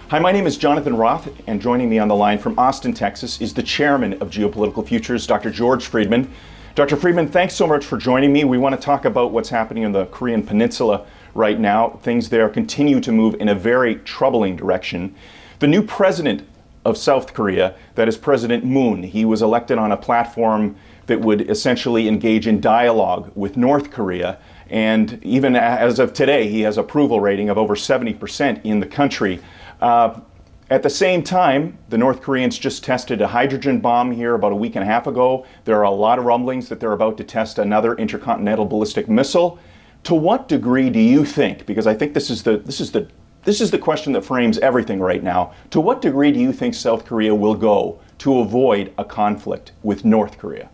Hi, my name is Jonathan Roth, and joining me on the line from Austin, Texas, is the chairman of Geopolitical Futures, Dr. George Friedman. Dr. Friedman, thanks so much for joining me. We want to talk about what's happening in the Korean Peninsula right now. Things there continue to move in a very troubling direction. The new president of South Korea, that is President Moon, he was elected on a platform that would essentially engage in dialogue with North Korea. And even as of today, he has approval rating of over 70% in the country. At the same time, the North Koreans just tested a hydrogen bomb here about a week and a half ago. There are a lot of rumblings that they're about to test another intercontinental ballistic missile. To what degree do you think, because I think this is the question that frames everything right now, to what degree do you think South Korea will go to avoid a conflict with North Korea?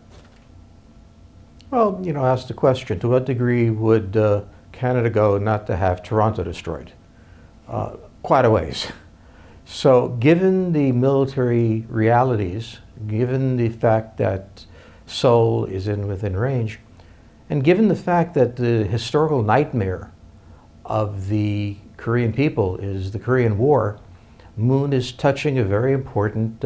Well, ask the question, to what degree would Canada go not to have Toronto destroyed? Quite a ways. So given the military realities, given the fact that Seoul is within range, and given the fact that the historical nightmare of the Korean people is the Korean War, Moon is touching a very important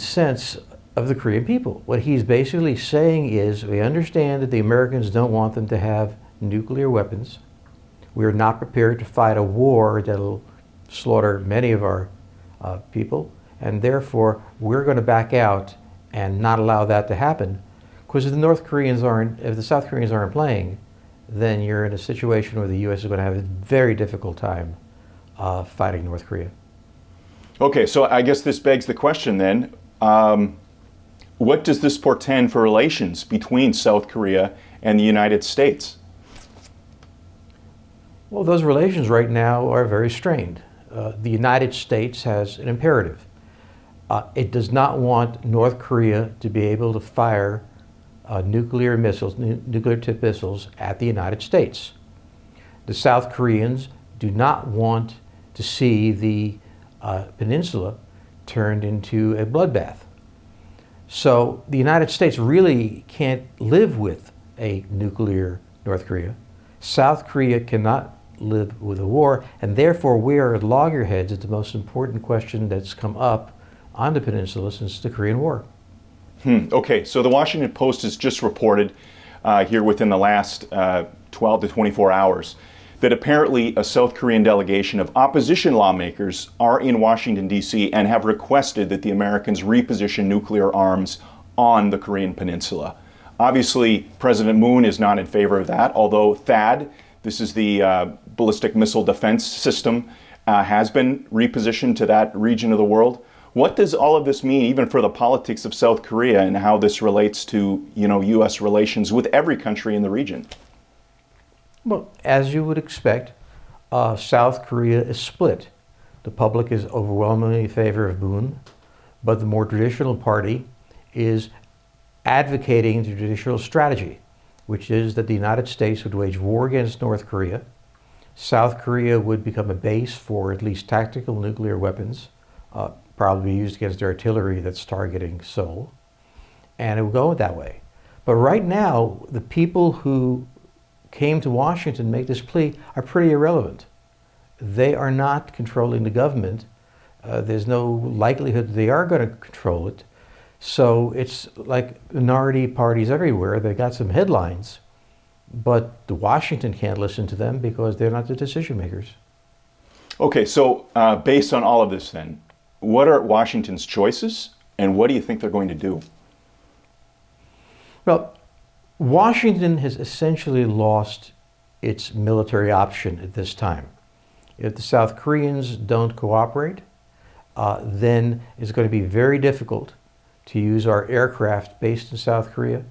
sense of the Korean people. What he's basically saying is, we understand that the Americans don't want them to have nuclear weapons. We're not prepared to fight a war that'll slaughter many of our people, and therefore we're going to back out and not allow that to happen. Because if the South Koreans aren't playing, then you're in a situation where the U.S. is going to have a very difficult time fighting North Korea. Okay, so I guess this begs the question then, what does this portend for relations between South Korea and the United States? Well, those relations right now are very strained. The United States has an imperative. It does not want North Korea to be able to fire nuclear tipped missiles at the United States. The South Koreans do not want to see the peninsula turned into a bloodbath. So the United States really can't live with a nuclear North Korea. South Korea cannot live with a war, and therefore we are at loggerheads at the most important question that's come up on the peninsula since the Korean War. Okay, so the Washington Post has just reported here within the last 12 to 24 hours that apparently a South Korean delegation of opposition lawmakers are in Washington, D.C. and have requested that the Americans reposition nuclear arms on the Korean Peninsula. Obviously, President Moon is not in favor of that, although THAAD, this is the ballistic missile defense system, has been repositioned to that region of the world. What does all of this mean even for the politics of South Korea and how this relates to, U.S. relations with every country in the region? Well, as you would expect, South Korea is split. The public is overwhelmingly in favor of Moon, but the more traditional party is advocating the traditional strategy, which is that the United States would wage war against North Korea. South Korea would become a base for at least tactical nuclear weapons, probably used against artillery that's targeting Seoul, and it would go that way. But right now, the people who came to Washington to make this plea are pretty irrelevant. They are not controlling the government. There's no likelihood that they are going to control it. So it's like minority parties everywhere. They got some headlines, but the Washington can't listen to them because they're not the decision makers. Okay, so based on all of this then, what are Washington's choices and what do you think they're going to do? Well, Washington has essentially lost its military option at this time. If the South Koreans don't cooperate, then it's going to be very difficult to use our aircraft based in South Korea.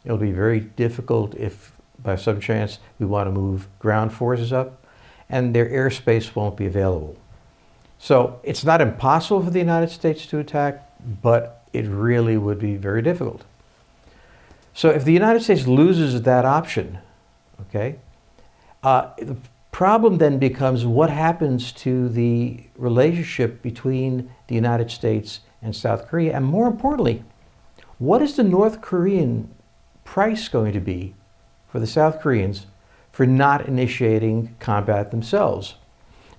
It'll be very difficult if, by some chance, we want to move ground forces up, and their airspace won't be available. So it's not impossible for the United States to attack, but it really would be very difficult. So if the United States loses that option, okay, the problem then becomes what happens to the relationship between the United States and South Korea, and more importantly, what is the North Korean price going to be for the South Koreans for not initiating combat themselves?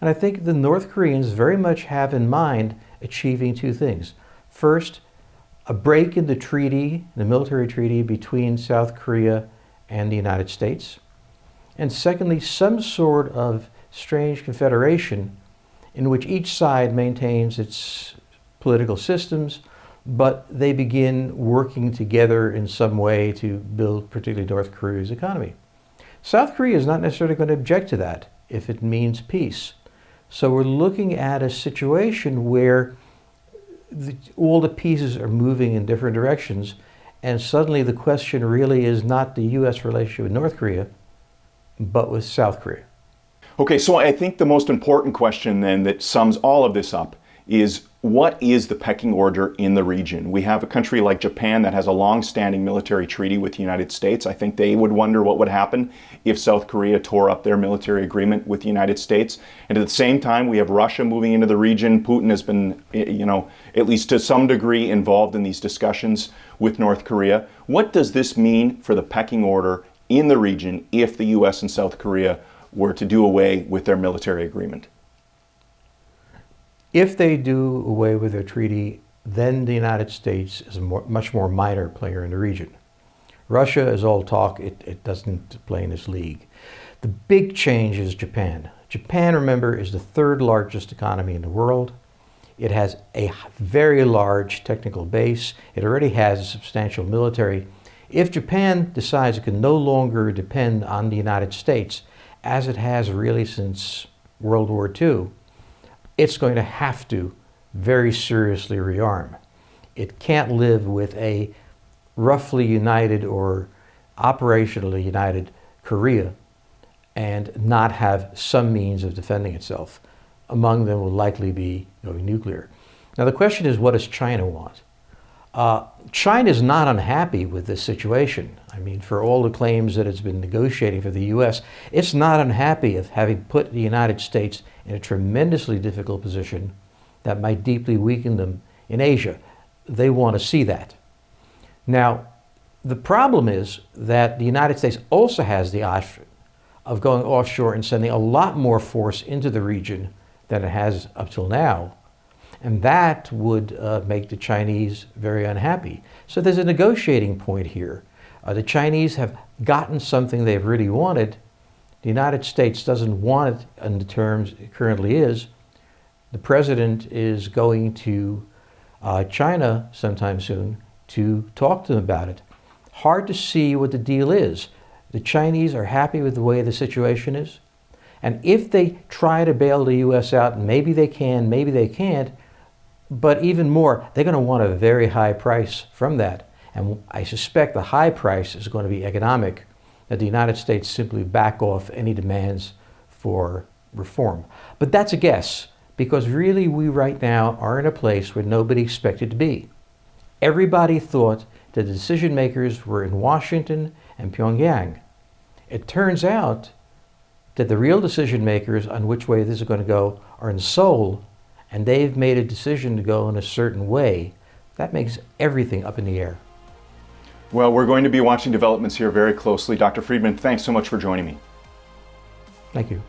And I think the North Koreans very much have in mind achieving two things. First, a break in the treaty, the military treaty between South Korea and the United States. And secondly, some sort of strange confederation in which each side maintains its political systems, but they begin working together in some way to build particularly North Korea's economy. South Korea is not necessarily going to object to that if it means peace. So we're looking at a situation where all the pieces are moving in different directions, and suddenly the question really is not the U.S. relationship with North Korea, but with South Korea. Okay, so I think the most important question then that sums all of this up is, what is the pecking order in the region? We have a country like Japan that has a long-standing military treaty with the United States. I think they would wonder what would happen if South Korea tore up their military agreement with the United States. And at the same time, we have Russia moving into the region. Putin has been, at least to some degree, involved in these discussions with North Korea. What does this mean for the pecking order in the region if the U.S. and South Korea were to do away with their military agreement? If they do away with their treaty, then the United States is a much more minor player in the region. Russia is all talk, it doesn't play in this league. The big change is Japan. Japan, remember, is the third largest economy in the world. It has a very large technical base. It already has a substantial military. If Japan decides it can no longer depend on the United States, as it has really since World War II, it's going to have to very seriously rearm. It can't live with a roughly united or operationally united Korea and not have some means of defending itself. Among them will likely be going nuclear. Now the question is, what does China want? China is not unhappy with this situation. I mean, for all the claims that it's been negotiating for the U.S., it's not unhappy of having put the United States in a tremendously difficult position that might deeply weaken them in Asia. They want to see that. Now, the problem is that the United States also has the option of going offshore and sending a lot more force into the region than it has up till now. And that would make the Chinese very unhappy. So there's a negotiating point here. The Chinese have gotten something they've really wanted. The United States doesn't want it in the terms it currently is. The president is going to China sometime soon to talk to them about it. Hard to see what the deal is. The Chinese are happy with the way the situation is. And if they try to bail the U.S. out, and maybe they can, maybe they can't, but even more, they're going to want a very high price from that. And I suspect the high price is going to be economic, that the United States simply back off any demands for reform. But that's a guess, because really we right now are in a place where nobody expected to be. Everybody thought that the decision makers were in Washington and Pyongyang. It turns out that the real decision makers on which way this is going to go are in Seoul, and they've made a decision to go in a certain way. That makes everything up in the air. Well, we're going to be watching developments here very closely. Dr. Friedman, thanks so much for joining me. Thank you.